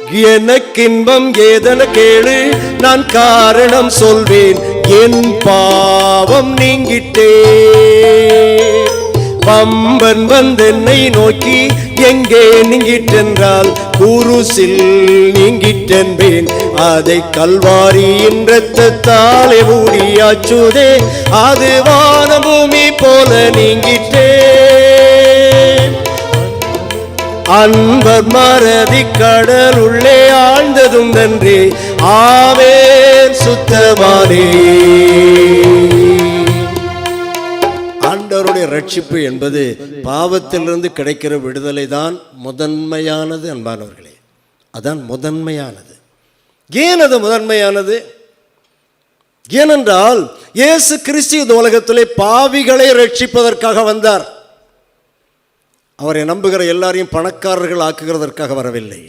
எனக்கின்பம் ஏதென கேளு, நான் காரணம் சொல்வேன், என் பாவம் நீங்கிட்டே. பம்பன் வந்தென்னை நோக்கி எங்கே நீங்கிட்டென்றால் குருசில் நீங்கிட்டென்பேன். அதை கல்வாரியின் இரத்தத்தாலே ஊடியாச்சுதே, அது வான பூமி போல நீங்கிட்டே. அன்பர் மறதி கடல் உள்ளே ஆழ்ந்ததும் நன்றி, ஆவேன் சுத்தமானே. ஆண்டவருடைய ரட்சிப்பு என்பது பாவத்திலிருந்து கிடைக்கிற விடுதலை தான் முதன்மையானது அன்பானவர்களே. அதான் முதன்மையானது. ஏன் அது முதன்மையானது? ஏனென்றால் இயேசு கிறிஸ்து இந்த உலகத்திலே பாவிகளை ரட்சிப்பதற்காக வந்தார். அவரை நம்புகிற எல்லாரையும் பணக்காரர்கள் ஆக்குகிறதற்காக வரவில்லை.